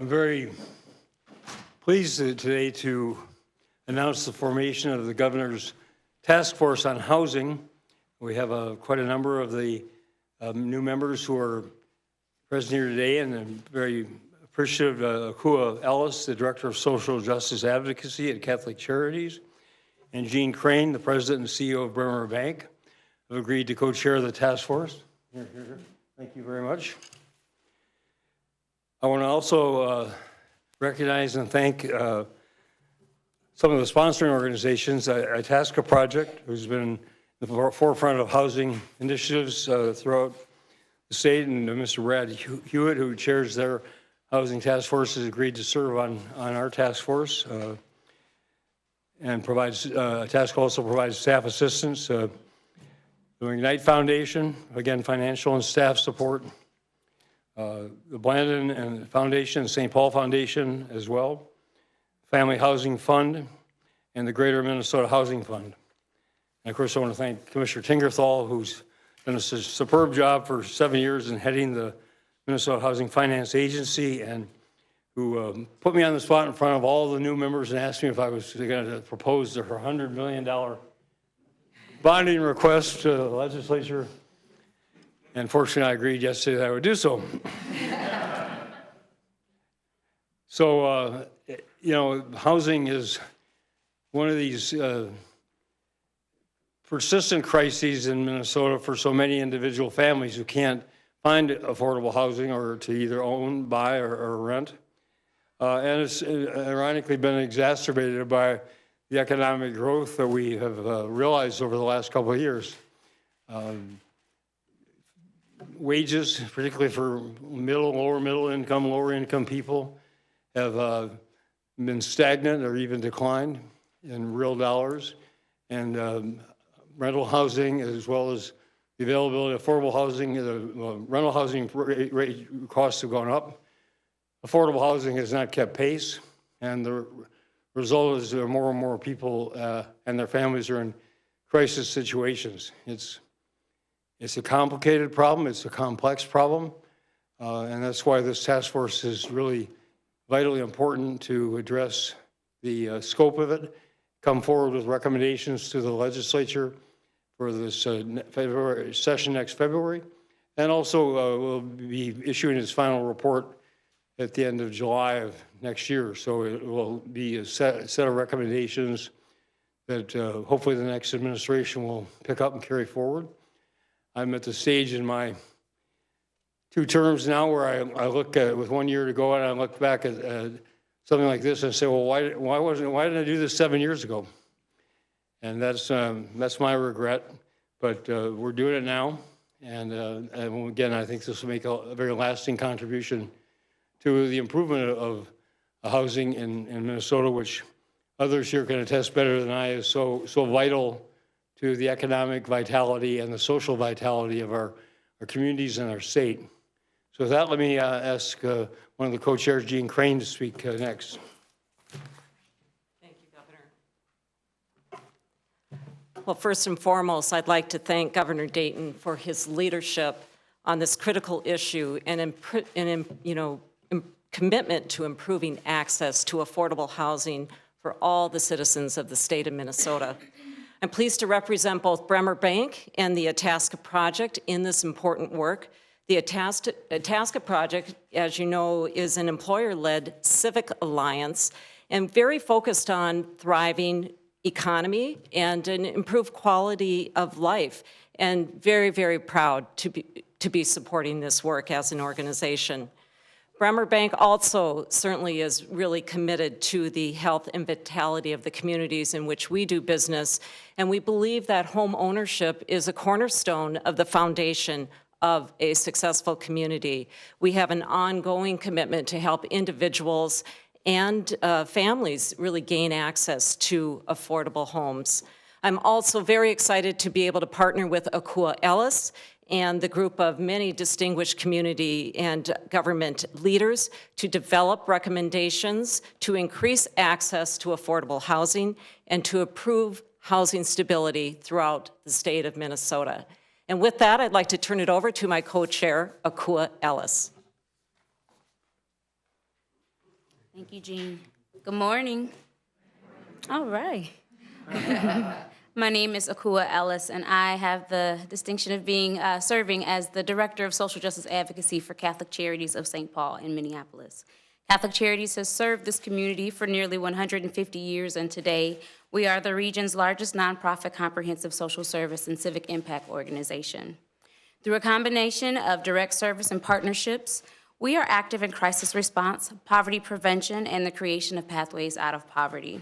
I'm very pleased today to announce the formation of the Governor's Task Force on Housing. We have quite a number of the new members who are present here today, and I'm very appreciative of Akua Ellis, the Director of Social Justice Advocacy at Catholic Charities, and Jean Crane, the President and CEO of Bremer Bank, have agreed to co-chair the task force. Here. Thank you very much. I want to also recognize and thank some of the sponsoring organizations, Itasca Project, who's been the forefront of housing initiatives throughout the state, and Mr. Brad Hewitt, who chairs their housing task force, has agreed to serve on our task force and provides, task also provides staff assistance. The Ignite Foundation, again, financial and staff support. The Blandon and Foundation, St. Paul Foundation as well, Family Housing Fund, and the Greater Minnesota Housing Fund. And of course, I want to thank Commissioner Tingerthal, who's done a superb job for 7 years in heading the Minnesota Housing Finance Agency, and who put me on the spot in front of all the new members and asked me if I was going to propose her $100 million bonding request to the legislature. And fortunately, I agreed yesterday that I would do so. So, you know, housing is one of these persistent crises in Minnesota for so many individual families who can't find affordable housing or to either own, buy, or rent. And it's ironically been exacerbated by the economic growth that we have realized over the last couple of years. Wages, particularly for lower income people, have been stagnant or even declined in real dollars. And rental housing, as well as the availability of affordable housing, the rental housing rate costs have gone up. Affordable housing has not kept pace, and the result is there are more and more people and their families are in crisis situations. It's a complicated problem, it's a complex problem, and that's why this task force is really vitally important to address the scope of it, come forward with recommendations to the legislature for this February session next February, and also will be issuing its final report at the end of July of next year. So it will be a set of recommendations that hopefully the next administration will pick up and carry forward. I'm at the stage in my 2 terms now where I look at, with 1 year to go, and I look back at something like this and say, well, why didn't I do this 7 years ago? And that's my regret, but we're doing it now. And again, I think this will make a very lasting contribution to the improvement of housing in Minnesota, which others here can attest better than I, is so vital to the economic vitality and the social vitality of our communities and our state. So with that, let me ask one of the co-chairs, Jean Crane, to speak next. Thank you, Governor. Well, first and foremost, I'd like to thank Governor Dayton for his leadership on this critical issue and commitment to improving access to affordable housing for all the citizens of the state of Minnesota. I'm pleased to represent both Bremer Bank and the Itasca Project in this important work. The Itasca Project, as you know, is an employer-led civic alliance and very focused on thriving economy and an improved quality of life, and very, very proud to be supporting this work as an organization. Bremer Bank also certainly is really committed to the health and vitality of the communities in which we do business, and we believe that home ownership is a cornerstone of the foundation of a successful community. We have an ongoing commitment to help individuals and families really gain access to affordable homes. I'm also very excited to be able to partner with Akua Ellis and the group of many distinguished community and government leaders to develop recommendations to increase access to affordable housing and to improve housing stability throughout the state of Minnesota. And with that, I'd like to turn it over to my co-chair, Akua Ellis. Thank you, Jean. Good morning. All right. My name is Akua Ellis, and I have the distinction of being serving as the Director of Social Justice Advocacy for Catholic Charities of St. Paul in Minneapolis. Catholic Charities has served this community for nearly 150 years, and today we are the region's largest nonprofit comprehensive social service and civic impact organization. Through a combination of direct service and partnerships, we are active in crisis response, poverty prevention, and the creation of pathways out of poverty.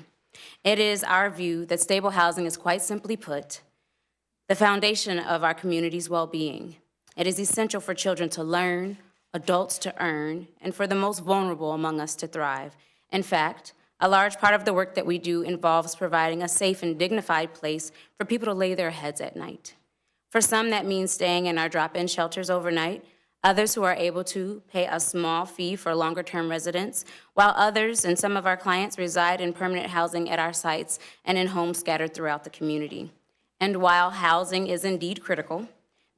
It is our view that stable housing is, quite simply put, the foundation of our community's well-being. It is essential for children to learn, adults to earn, and for the most vulnerable among us to thrive. In fact, a large part of the work that we do involves providing a safe and dignified place for people to lay their heads at night. For some, that means staying in our drop-in shelters overnight. Others who are able to pay a small fee for longer-term residence, while others and some of our clients reside in permanent housing at our sites and in homes scattered throughout the community. And while housing is indeed critical,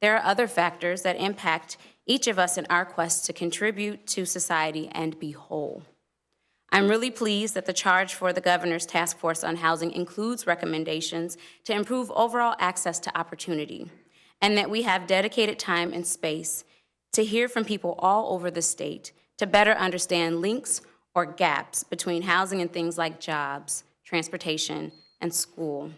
there are other factors that impact each of us in our quest to contribute to society and be whole. I'm really pleased that the charge for the Governor's Task Force on Housing includes recommendations to improve overall access to opportunity, and that we have dedicated time and space to hear from people all over the state to better understand links or gaps between housing and things like jobs, transportation, and school.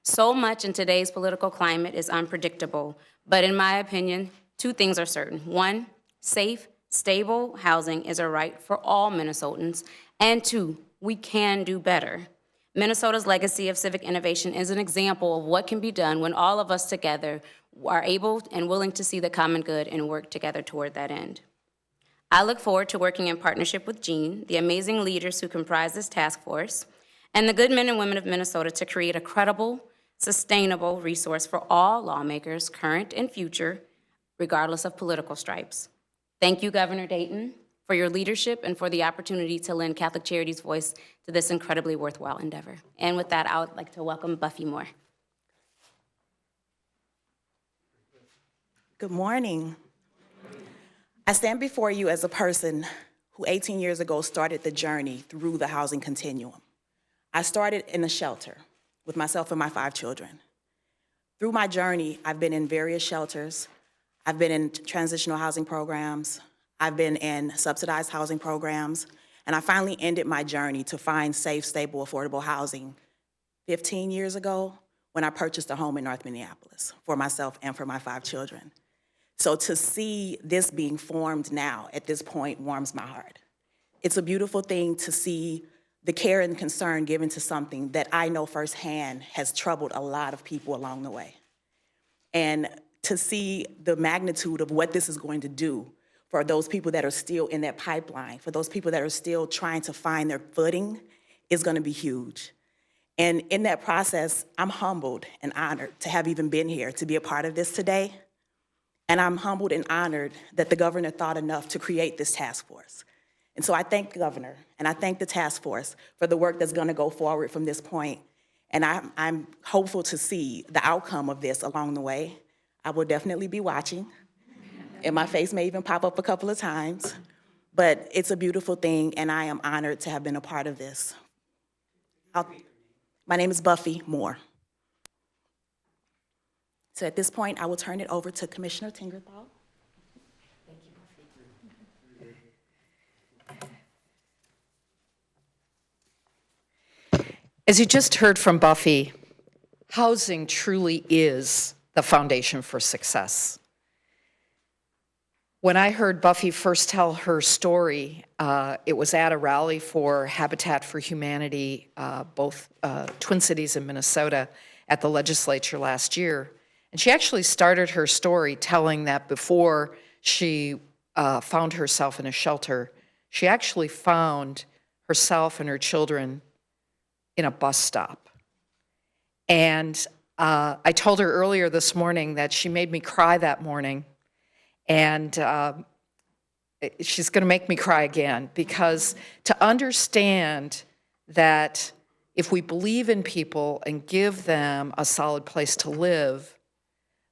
So much in today's political climate is unpredictable, but in my opinion, two things are certain. One, safe, stable housing is a right for all Minnesotans, and two, we can do better. Minnesota's legacy of civic innovation is an example of what can be done when all of us together are able and willing to see the common good and work together toward that end. I look forward to working in partnership with Jean, the amazing leaders who comprise this task force, and the good men and women of Minnesota to create a credible, sustainable resource for all lawmakers, current and future, regardless of political stripes. Thank you, Governor Dayton, for your leadership and for the opportunity to lend Catholic Charities' voice to this incredibly worthwhile endeavor. And with that, I would like to welcome Buffy Moore. Good morning. I stand before you as a person who 18 years ago started the journey through the housing continuum. I started in a shelter with myself and my 5 children. Through my journey, I've been in various shelters. I've been in transitional housing programs. I've been in subsidized housing programs. And I finally ended my journey to find safe, stable, affordable housing 15 years ago when I purchased a home in North Minneapolis for myself and for my 5 children. So to see this being formed now at this point warms my heart. It's a beautiful thing to see the care and concern given to something that I know firsthand has troubled a lot of people along the way. And to see the magnitude of what this is going to do for those people that are still in that pipeline, for those people that are still trying to find their footing, is going to be huge. And in that process, I'm humbled and honored to have even been here to be a part of this today. And I'm humbled and honored that the governor thought enough to create this task force. And so I thank the governor and I thank the task force for the work that's going to go forward from this point. And I'm hopeful to see the outcome of this along the way. I will definitely be watching, and my face may even pop up a couple of times. But it's a beautiful thing, and I am honored to have been a part of this. My name is Buffy Moore. So at this point, I will turn it over to Commissioner Tingerthal. As you just heard from Buffy, housing truly is the foundation for success. When I heard Buffy first tell her story, it was at a rally for Habitat for Humanity, both Twin Cities and Minnesota, at the legislature last year. And she actually started her story telling that before she found herself in a shelter, she actually found herself and her children in a bus stop. And I told her earlier this morning that she made me cry that morning. And she's going to make me cry again, because to understand that if we believe in people and give them a solid place to live,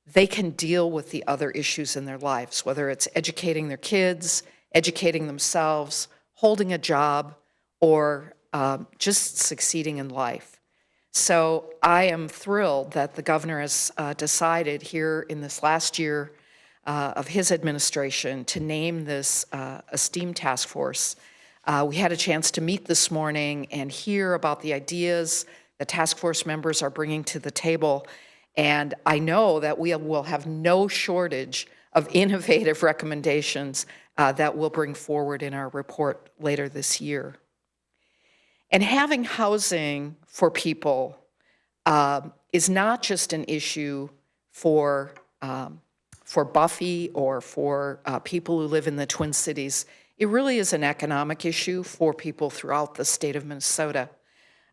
they can deal with the other issues in their lives, whether it's educating their kids, educating themselves, holding a job, or just succeeding in life. So I am thrilled that the governor has decided here in this last year of his administration to name this esteemed task force. We had a chance to meet this morning and hear about the ideas the task force members are bringing to the table, and I know that we will have no shortage of innovative recommendations that we'll bring forward in our report later this year. And having housing for people is not just an issue for Buffy or for people who live in the Twin Cities. It really is an economic issue for people throughout the state of Minnesota.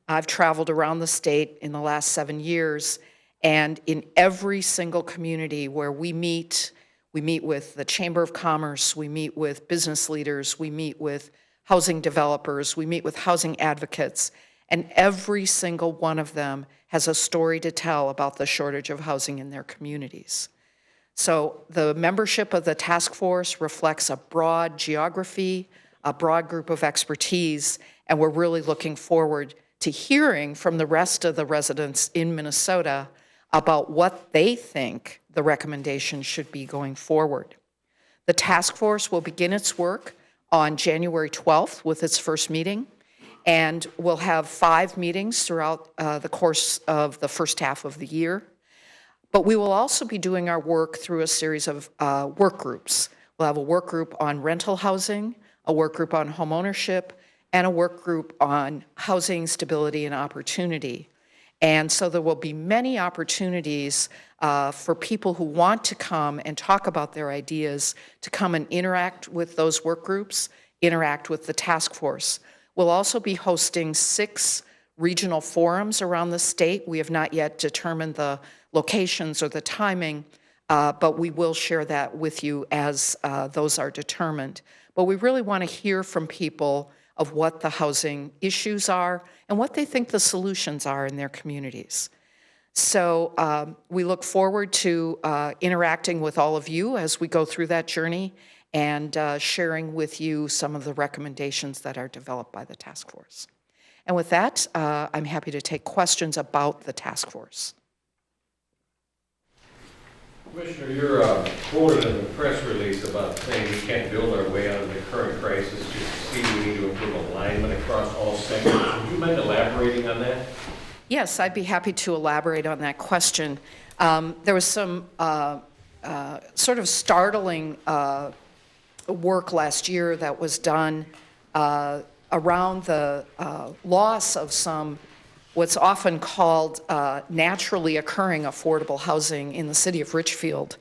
I've traveled around the state in the last 7 years, and in every single community where we meet with the Chamber of Commerce, we meet with business leaders, we meet with housing developers, we meet with housing advocates, and every single one of them has a story to tell about the shortage of housing in their communities. So the membership of the task force reflects a broad geography, a broad group of expertise, and we're really looking forward to hearing from the rest of the residents in Minnesota about what they think the recommendations should be going forward. The task force will begin its work on January 12th with its first meeting, and we'll have 5 meetings throughout the course of the first half of the year. But we will also be doing our work through a series of work groups. We'll have a work group on rental housing, a work group on homeownership, and a work group on housing stability and opportunity. And so there will be many opportunities for people who want to come and talk about their ideas to come and interact with those work groups, interact with the task force. We'll also be hosting 6 regional forums around the state. We have not yet determined the locations or the timing, but we will share that with you as those are determined. But we really want to hear from people of what the housing issues are and what they think the solutions are in their communities. So we look forward to interacting with all of you as we go through that journey and sharing with you some of the recommendations that are developed by the task force. And with that, I'm happy to take questions about the task force. Commissioner, you're quoted in the press release about saying we can't build our way out of the current crisis. Just see we need to improve alignment across all sectors. Would you mind elaborating on that? Yes, I'd be happy to elaborate on that question. There was some sort of startling work last year that was done around the loss of some what's often called naturally occurring affordable housing in the city of Richfield.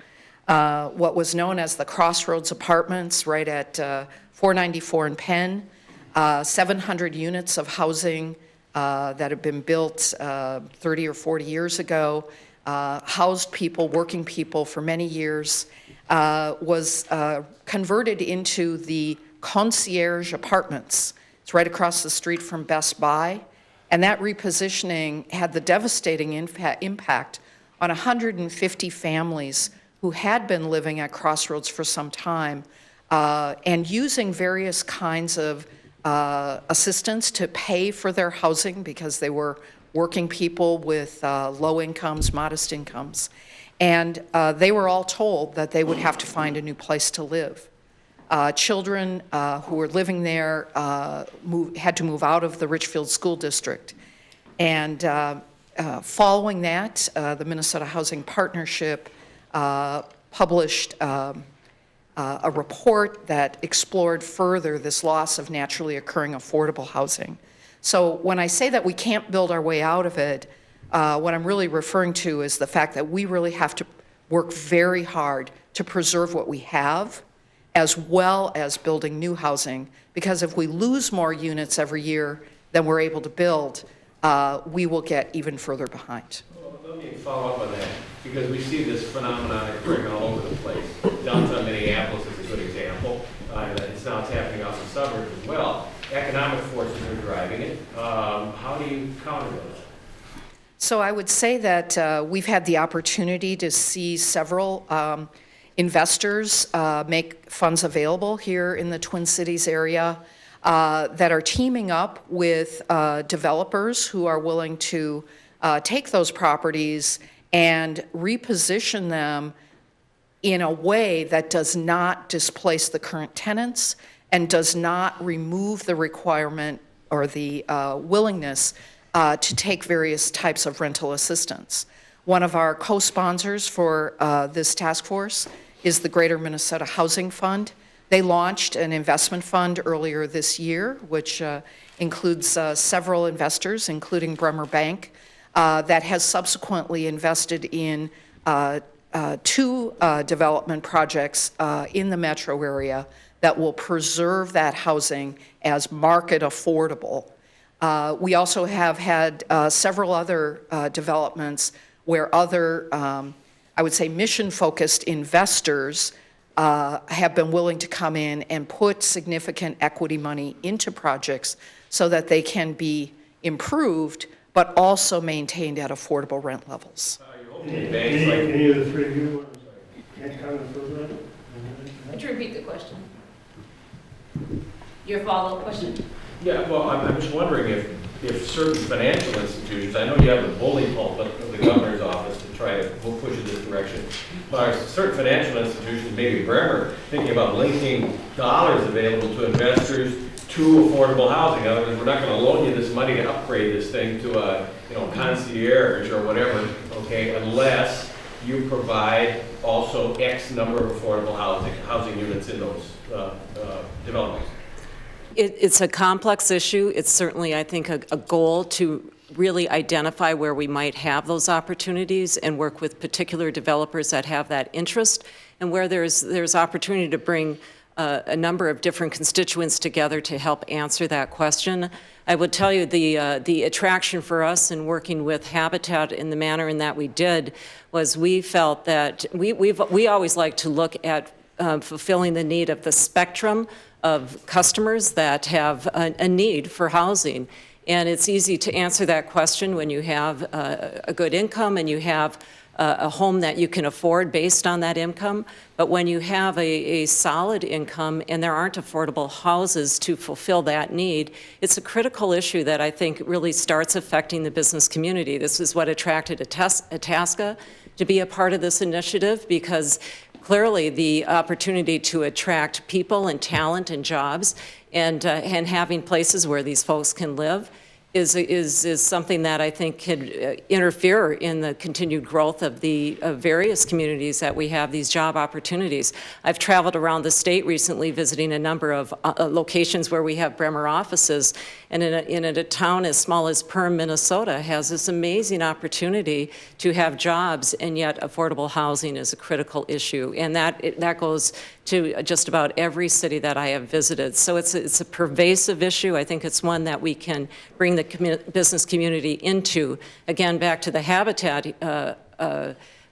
What was known as the Crossroads Apartments right at 494 and Penn, 700 units of housing that had been built 30 or 40 years ago, housed people, working people for many years, was converted into the concierge apartments. It's right across the street from Best Buy. And that repositioning had the devastating impact on 150 families who had been living at Crossroads for some time and using various kinds of assistance to pay for their housing because they were working people with low incomes, modest incomes. And they were all told that they would have to find a new place to live. Children who were living there had to move out of the Richfield School District. And following that, the Minnesota Housing Partnership published a report that explored further this loss of naturally occurring affordable housing. So when I say that we can't build our way out of it, what I'm really referring to is the fact that we really have to work very hard to preserve what we have, as well as building new housing, because if we lose more units every year than we're able to build, we will get even further behind. Well, let me follow up on that, because we see this phenomenon occurring all over the place. Downtown Minneapolis is a good example. It's happening out in the suburbs as well. Economic forces are driving it. How do you counter those? So I would say that we've had the opportunity to see several investors make funds available here in the Twin Cities area. that are teaming up with developers who are willing to take those properties and reposition them in a way that does not displace the current tenants and does not remove the requirement or the willingness to take various types of rental assistance. One of our co-sponsors for this task force is the Greater Minnesota Housing Fund. They launched an investment fund earlier this year, which includes several investors, including Bremer Bank, that has subsequently invested in two development projects in the metro area that will preserve that housing as market affordable. We also have had several other developments where other, I would say, mission-focused investors have been willing to come in and put significant equity money into projects so that they can be improved, but also maintained at affordable rent levels. Any of the three of you can't comment further? Could you repeat the question? Your follow-up question? Yeah, well, I'm just wondering if certain financial institutions, I know you have the bully pulpit of the governor's office to try to push in this direction, but are certain financial institutions, maybe Bremer, thinking about linking dollars available to investors to affordable housing? In other words, we're not going to loan you this money to upgrade this thing to a concierge or whatever, okay, unless you provide also X number of affordable housing units in those developments. It's a complex issue. It's certainly, I think, a goal to really identify where we might have those opportunities and work with particular developers that have that interest, and where there's opportunity to bring a number of different constituents together to help answer that question. I would tell you the attraction for us in working with Habitat in the manner in that we did was we felt that we always like to look at fulfilling the need of the spectrum of customers that have a need for housing. And it's easy to answer that question when you have a good income and you have a home that you can afford based on that income. But when you have a solid income and there aren't affordable houses to fulfill that need, it's a critical issue that I think really starts affecting the business community. This is what attracted Itasca to be a part of this initiative, because clearly the opportunity to attract people and talent and jobs and having places where these folks can live is something that I think could interfere in the continued growth of the various communities that we have these job opportunities. I've traveled around the state recently visiting a number of locations where we have Bremer offices, and in a town as small as Perham, Minnesota, has this amazing opportunity to have jobs, and yet affordable housing is a critical issue, and that goes to just about every city that I have visited. So it's a pervasive issue. I think it's one that we can bring the business community into. Again, back to the Habitat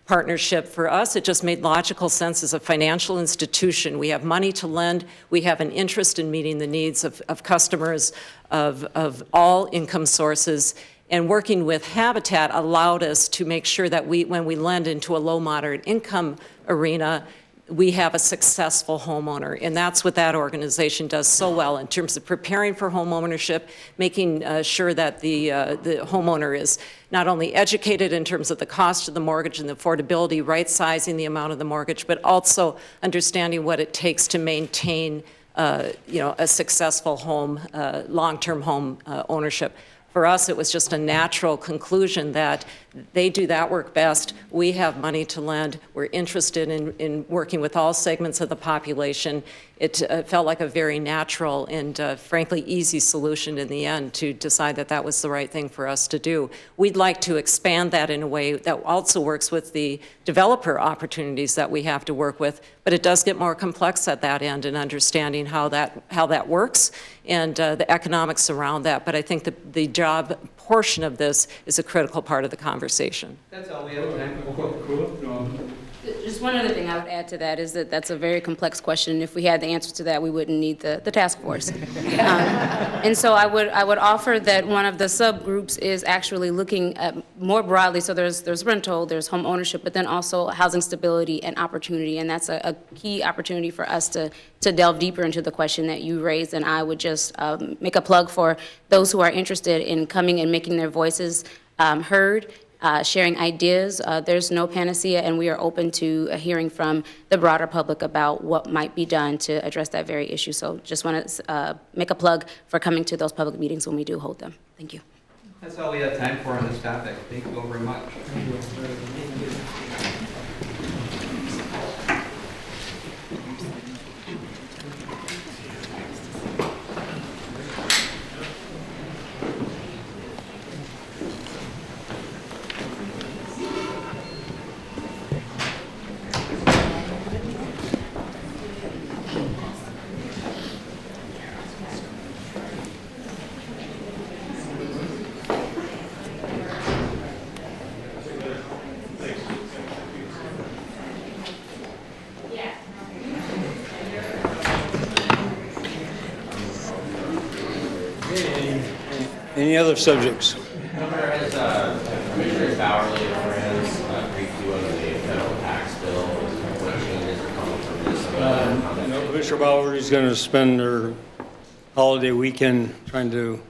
partnership, for us, it just made logical sense as a financial institution. We have money to lend. We have an interest in meeting the needs of customers of all income sources. And working with Habitat allowed us to make sure that when we lend into a low moderate income arena, we have a successful homeowner. And that's what that organization does so well in terms of preparing for home ownership, making sure that the homeowner is not only educated in terms of the cost of the mortgage and the affordability, right-sizing the amount of the mortgage, but also understanding what it takes to maintain a successful home, long-term home ownership. For us, it was just a natural conclusion that they do that work best. We have money to lend. We're interested in working with all segments of the population. It felt like a very natural and frankly easy solution in the end to decide that that was the right thing for us to do. We'd like to expand that in a way that also works with the developer opportunities that we have to work with, but it does get more complex at that end in understanding how that works and the economics around that. But I think the job portion of this is a critical part of the conversation. That's all we have time for. Cool. No, Just one other thing I would add to that is that that's a very complex question. If we had the answer to that, we wouldn't need the task force. And so I would offer that one of the subgroups is actually looking at more broadly. So there's rental, there's home ownership, but then also housing stability and opportunity. And that's a key opportunity for us to delve deeper into the question that you raised. And I would just make a plug for those who are interested in coming and making their voices heard. Sharing ideas. There's no panacea, and we are open to hearing from the broader public about what might be done to address that very issue. So just want to make a plug for coming to those public meetings when we do hold them. Thank you. That's all we have time for on this topic. Thank you all very much. Any other subjects? Governor, has Commissioner Bowerly and friends agreed to under the federal tax bill what changes are coming from this? No, Commissioner Bauer is going to spend her holiday weekend trying to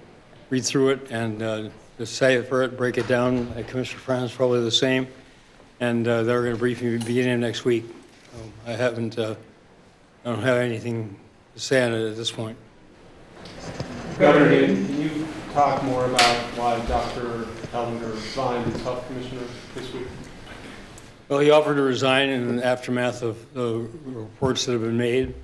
read through it and decipher it, break it down. Commissioner Franz probably the same, and they're going to brief me beginning of next week. So I don't have anything to say on it at this point. Governor Dayton, can you talk more about why Dr. Hellinger resigned as health commissioner this week? Well, he offered to resign in the aftermath of the reports that have been made,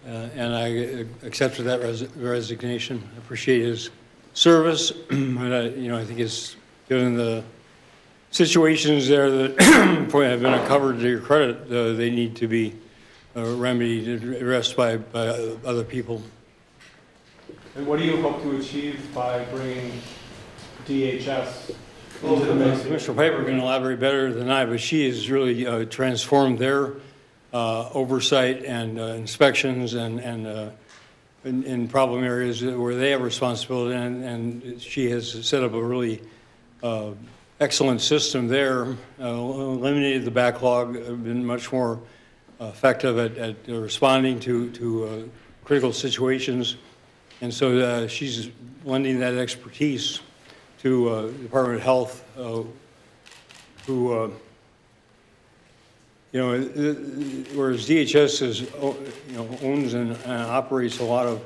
and I accepted that resignation. I appreciate his service, but I think it's given the situations there that have been uncovered to your credit, they need to be remedied, addressed by other people. And what do you hope to achieve by bringing DHS into the mix? Commissioner Piper can elaborate better than I, but she has really transformed their oversight and inspections and in problem areas where they have responsibility, and she has set up a really excellent system there, eliminated the backlog, been much more effective at responding to critical situations. And so she's lending that expertise to the Department of Health, who, whereas DHS is, owns and operates a lot of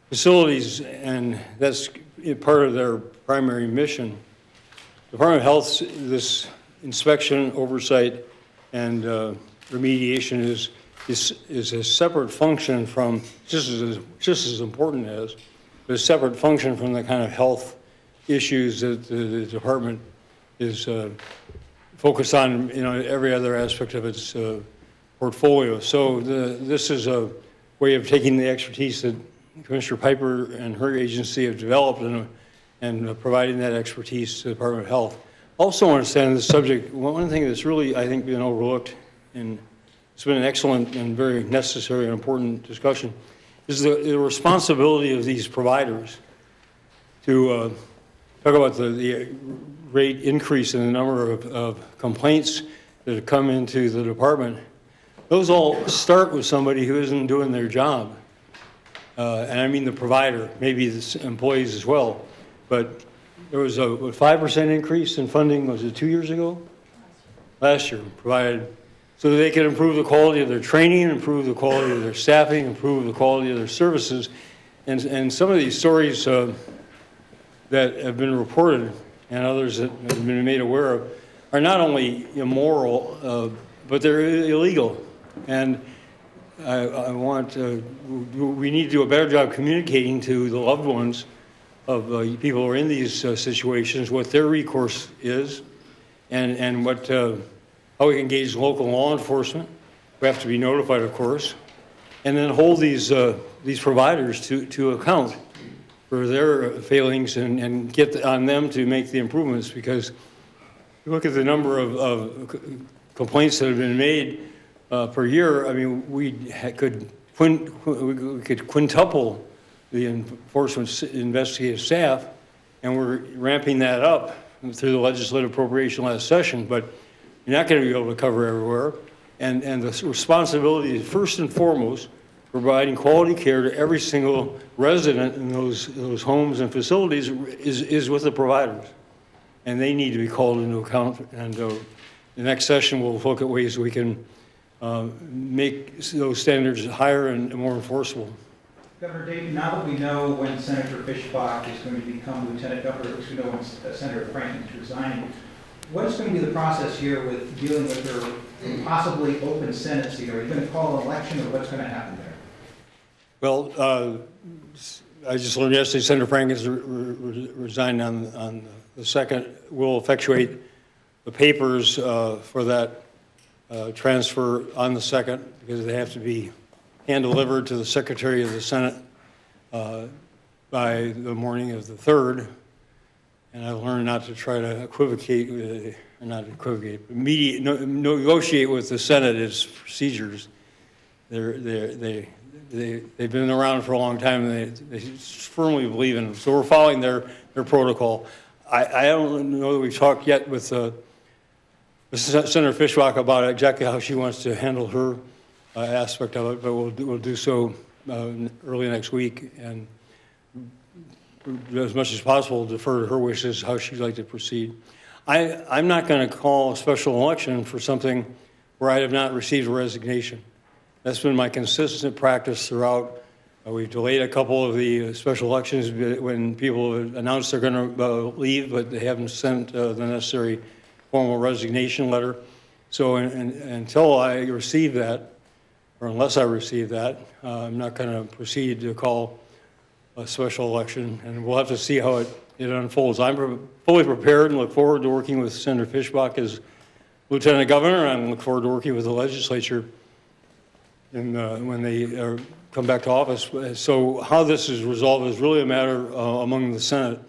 facilities, and that's part of their primary mission. The Department of Health, this inspection, oversight, and remediation is a separate function from, just as important as, but a separate function from the kind of health issues that the department is focused on, every other aspect of its portfolio. So this is a way of taking the expertise that Commissioner Piper and her agency have developed and providing that expertise to the Department of Health. Also want to stay on this subject. One thing that's really, I think, been overlooked, and it's been an excellent and very necessary and important discussion, is the responsibility of these providers to talk about the rate increase in the number of complaints that have come into the department. Those all start with somebody who isn't doing their job. And I mean the provider, maybe the employees as well. But there was a 5% increase in funding, was it 2 years ago? Last year, provided so that they could improve the quality of their training, improve the quality of their staffing, improve the quality of their services. And some of these stories that have been reported and others that have been made aware of are not only immoral, but they're illegal. And I want we need to do a better job communicating to the loved ones of people who are in these situations what their recourse is and what how we can engage local law enforcement. We have to be notified, of course, and then hold these providers to account for their failings and get on them to make the improvements, because you look at the number of complaints that have been made per year, I mean, we could quintuple the enforcement investigative staff, and we're ramping that up through the legislative appropriation last session, but you're not going to be able to cover everywhere. And the responsibility is first and foremost providing quality care to every single resident in those homes and facilities is with the providers. And they need to be called into account. And the next session, we'll look at ways we can make those standards higher and more enforceable. Governor Dayton, now that we know when Senator Fishbach is going to become Lieutenant Governor, we know when Senator Franken is resigning, what is going to be the process here with dealing with her possibly open Senate seat? Are you going to call an election, or what's going to happen there? Well, I just learned yesterday Senator Franken has resigned on the 2nd. We'll effectuate the papers for that transfer on the 2nd, because they have to be hand-delivered to the Secretary of the Senate by the morning of the 3rd. And I learned not to try to equivocate, or not equivocate, but negotiate with the Senate its procedures. They've been around for a long time, and they firmly believe in them. So we're following their protocol. I don't know that we've talked yet with Senator Fishbach about exactly how she wants to handle her aspect of it, but we'll do so early next week, and as much as possible defer to her wishes how she'd like to proceed. I'm not going to call a special election for something where I have not received a resignation. That's been my consistent practice throughout. We've delayed a couple of the special elections when people have announced they're going to leave, but they haven't sent the necessary formal resignation letter. So until I receive that, or unless I receive that, I'm not going to proceed to call a special election, and we'll have to see how it unfolds. I'm fully prepared and look forward to working with Senator Fishbach as Lieutenant Governor, and I look forward to working with the legislature when they come back to office. So how this is resolved is really a matter among the Senate,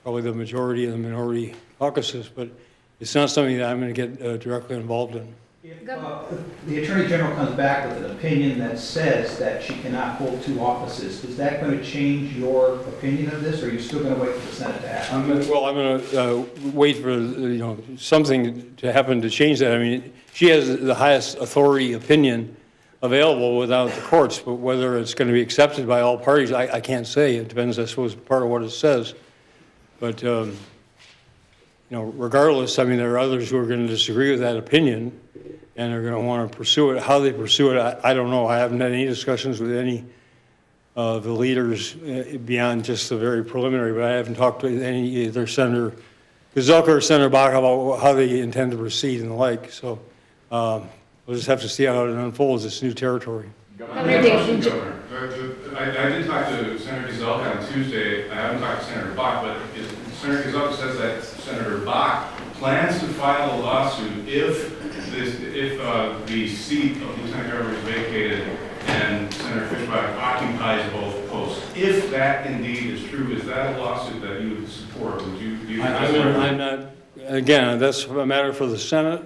probably the majority and the minority caucuses, but it's not something that I'm going to get directly involved in. If the Attorney General comes back with an opinion that says that she cannot hold 2 offices, is that going to change your opinion of this, or are you still going to wait for the Senate to act? I'm going to wait for something to happen to change that. I mean, she has the highest authority opinion available without the courts, but whether it's going to be accepted by all parties, I can't say. It depends, I suppose, part of what it says. But regardless, I mean, there are others who are going to disagree with that opinion and are going to want to pursue it. How they pursue it, I don't know. I haven't had any discussions with any of the leaders beyond just the very preliminary, but I haven't talked to any either Senator Gazelka or Senator Bach about how they intend to proceed and the like. So we'll just have to see how it unfolds. It's new territory. Governor Dayton. I did talk to Senator Gazelka on Tuesday. I haven't talked to Senator Bach, but Senator Gazelka says that Senator Bach plans to file a lawsuit if the seat of Lieutenant Governor is vacated and Senator Fishbach occupies both posts. If that indeed is true, is that a lawsuit that you would support? Would you? I'm not. Again, that's a matter for the Senate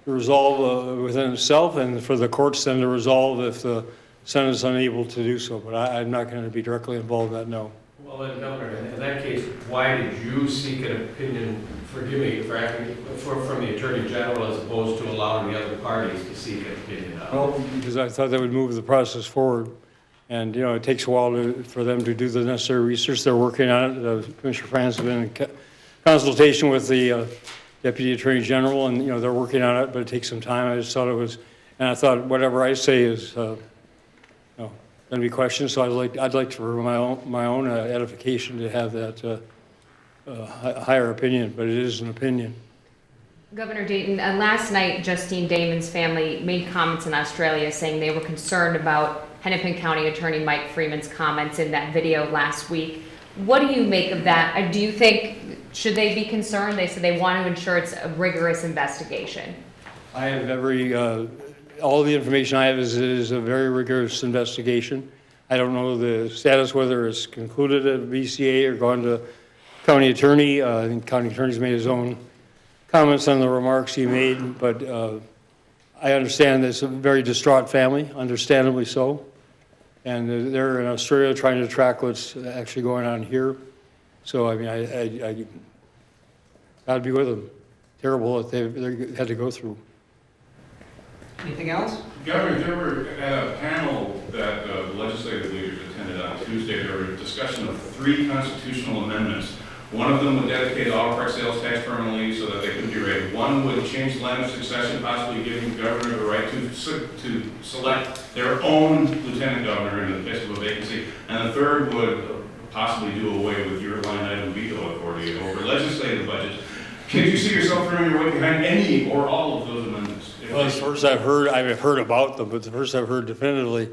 to resolve within itself, and for the courts then to resolve if the Senate is unable to do so. But I'm not going to be directly involved in that. No. Well, then, Governor, in that case, why did you seek an opinion, forgive me for asking, from the Attorney General as opposed to allowing the other parties to seek an opinion? Well, because I thought that would move the process forward. And, it takes a while for them to do the necessary research. They're working on it. Commissioner Franz has been in consultation with the Deputy Attorney General, and, they're working on it, but it takes some time. I just thought it was, and I thought whatever I say is, going to be questioned, so I'd like for my own edification to have that higher opinion, but it is an opinion. Governor Dayton, last night Justine Damon's family made comments in Australia saying they were concerned about Hennepin County Attorney Mike Freeman's comments in that video last week. What do you make of that? Do you think, should they be concerned? They said they want to ensure it's a rigorous investigation. I have all the information I have is it is a very rigorous investigation. I don't know the status, whether it's concluded at BCA or gone to county attorney. I think county attorney's made his own comments on the remarks he made, but I understand it's a very distraught family, understandably so. And they're in Australia trying to track what's actually going on here. So, I mean, I got to be with them. Terrible that they had to go through. Anything else? Governor, there were at a panel that the legislative leaders attended on Tuesday, there were a discussion of 3 constitutional amendments. One of them would dedicate auto park sales tax permanently so that they couldn't be rated. One would change the line of succession, possibly giving the governor the right to select their own lieutenant governor in the case of a vacancy. And the third would possibly do away with your line item veto authority over legislative budgets. Can you see yourself throwing your weight behind any or all of those amendments? Well, the first I've heard about them, but the first I've heard definitively.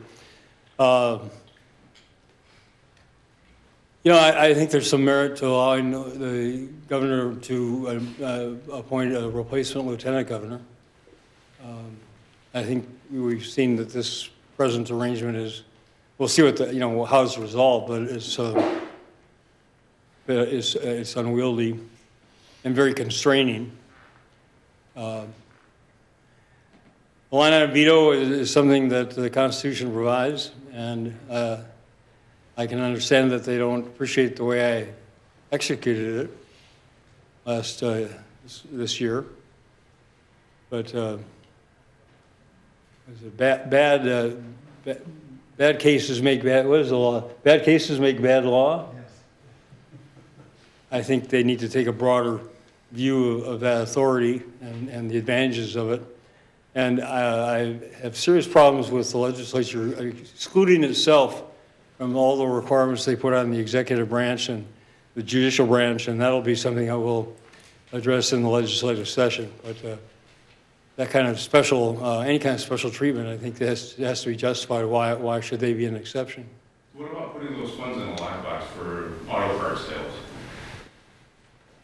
You know, I think there's some merit to allowing the governor to appoint a replacement lieutenant governor. I think we've seen that this present arrangement is, we'll see what the, you know, how it's resolved, but it's unwieldy and very constraining. The line item veto is something that the Constitution provides, and I can understand that they don't appreciate the way I executed it this year. But bad cases make bad. What is the law? Bad cases make bad law. Yes. I think they need to take a broader view of that authority and the advantages of it. And I have serious problems with the legislature excluding itself from all the requirements they put on the executive branch and the judicial branch, and that'll be something I will address in the legislative session. But that kind of special, any kind of special treatment, I think has to be justified. Why should they be an exception? What about putting those funds in a lockbox for auto parts sales?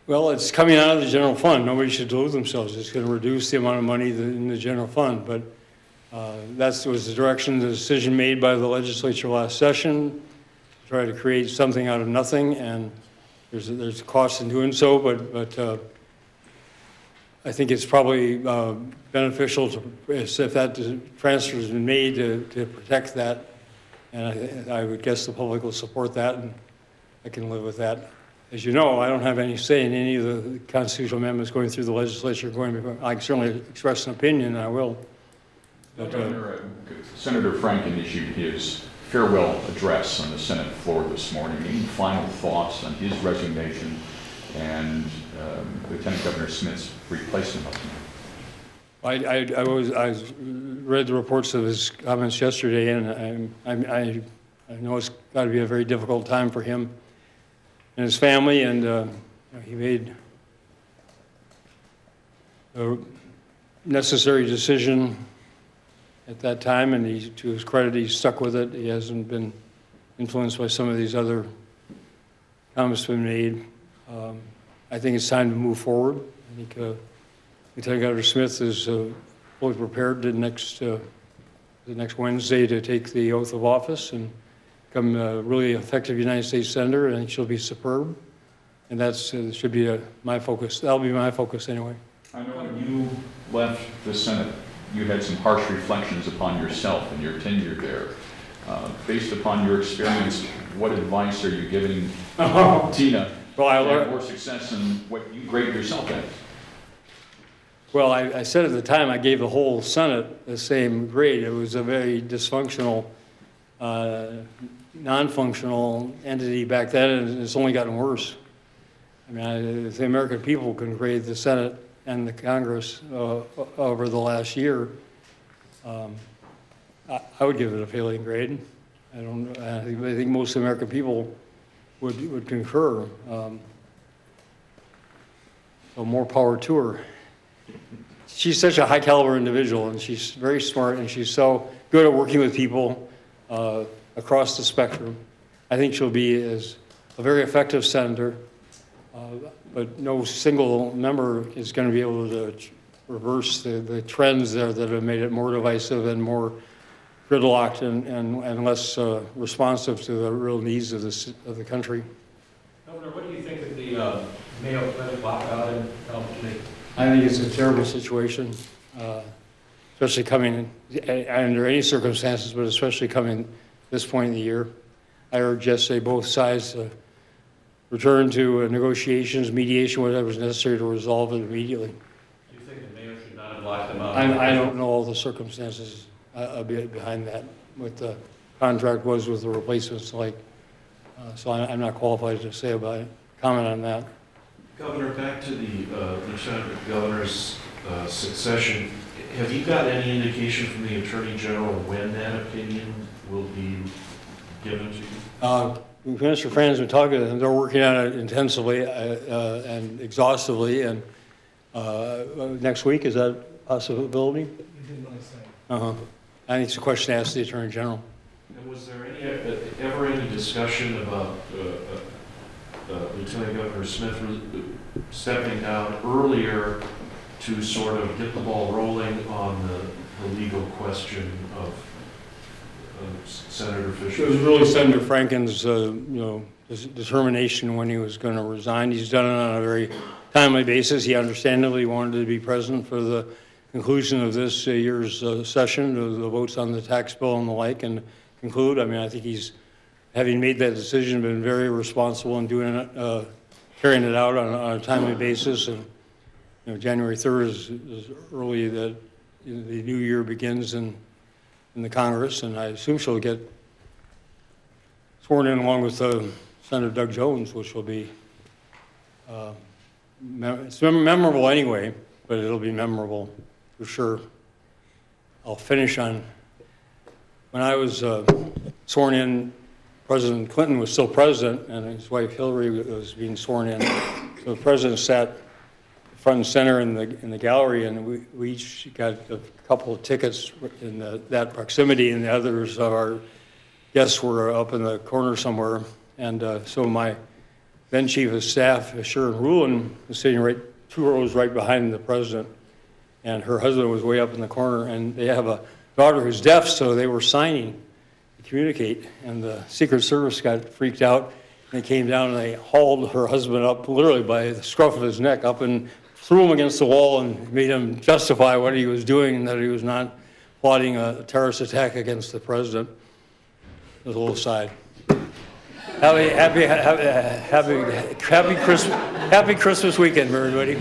Well, it's coming out of the general fund. Nobody should delude themselves. It's going to reduce the amount of money in the general fund. But that was the direction, the decision made by the legislature last session, to try to create something out of nothing. And there's a cost in doing so, but I think it's probably beneficial if that transfer has been made to protect that. And I would guess the public will support that, and I can live with that. As you know, I don't have any say in any of the constitutional amendments going through the legislature. I can certainly express an opinion, and I will. But, Senator Franken issued his farewell address on the Senate floor this morning. Any final thoughts on his resignation and Lieutenant Governor Smith's replacement? I read the reports of his comments yesterday, and I know it's got to be a very difficult time for him and his family, and he made a necessary decision at that time, and to his credit, he stuck with it. He hasn't been influenced by some of these other comments been made. I think it's time to move forward. I think Lieutenant Governor Smith is fully prepared the next Wednesday to take the oath of office and become a really effective United States Senator. I think she'll be superb, and that should be my focus. That'll be my focus anyway. I know when you left the Senate, you had some harsh reflections upon yourself and your tenure there. Based upon your experience, what advice are you giving Tina to have more success in what you grade yourself as? Well, I said at the time I gave the whole Senate the same grade. It was a very dysfunctional, non-functional entity back then, and it's only gotten worse. I mean, the American people can grade the Senate and the Congress over the last year. I would give it a failing grade. I think most American people would concur. So more power to her. She's such a high caliber individual, and she's very smart, and she's so good at working with people across the spectrum. I think she'll be a very effective senator, but no single member is going to be able to reverse the trends there that have made it more divisive and more gridlocked and less responsive to the real needs of the country. Governor, what do you think of the Mayo Clinic lockout and I think it's a terrible situation, especially coming under any circumstances, but especially coming this point in the year. I urge yesterday both sides to return to negotiations, mediation, whatever is necessary to resolve it immediately. Do you think the mayor should not have locked them out? I don't know all the circumstances behind that, what the contract was with the replacements like, so I'm not qualified to say about it, comment on that. Governor, back to the Lieutenant Governor's succession. Have you got any indication from the Attorney General when that opinion will be given to you? Mr. Fran's been talking to them. They're working on it intensively and exhaustively. And next week, is that a possibility? I think it's a question to ask the Attorney General. And was there ever any discussion about Lieutenant Governor Smith stepping down earlier to sort of get the ball rolling on the legal question of Senator Fisher? It was really Senator Franken's, determination when he was going to resign. He's done it on a very timely basis. He understandably wanted to be present for the conclusion of this year's session, the votes on the tax bill and the like, and conclude. I mean, I think he's, having made that decision, been very responsible in doing it, carrying it out on a timely basis. And January 3rd is early that the new year begins in the Congress, and I assume she'll get sworn in along with Senator Doug Jones, which will be it's memorable anyway, but it'll be memorable for sure. I'll finish on when I was sworn in. President Clinton was still president, and his wife Hillary was being sworn in. So the president sat front and center in the gallery, and we each got a couple of tickets in that proximity, and the others of our guests were up in the corner somewhere. And so my then chief of staff, Sharon Rulin, was sitting right 2 rows right behind the president, and her husband was way up in the corner. And they have a daughter who's deaf, so they were signing to communicate. And the Secret Service got freaked out. They came down and they hauled her husband up literally by the scruff of his neck up and threw him against the wall and made him justify what he was doing and that he was not plotting a terrorist attack against the president. A little aside. Happy Christmas weekend, everybody.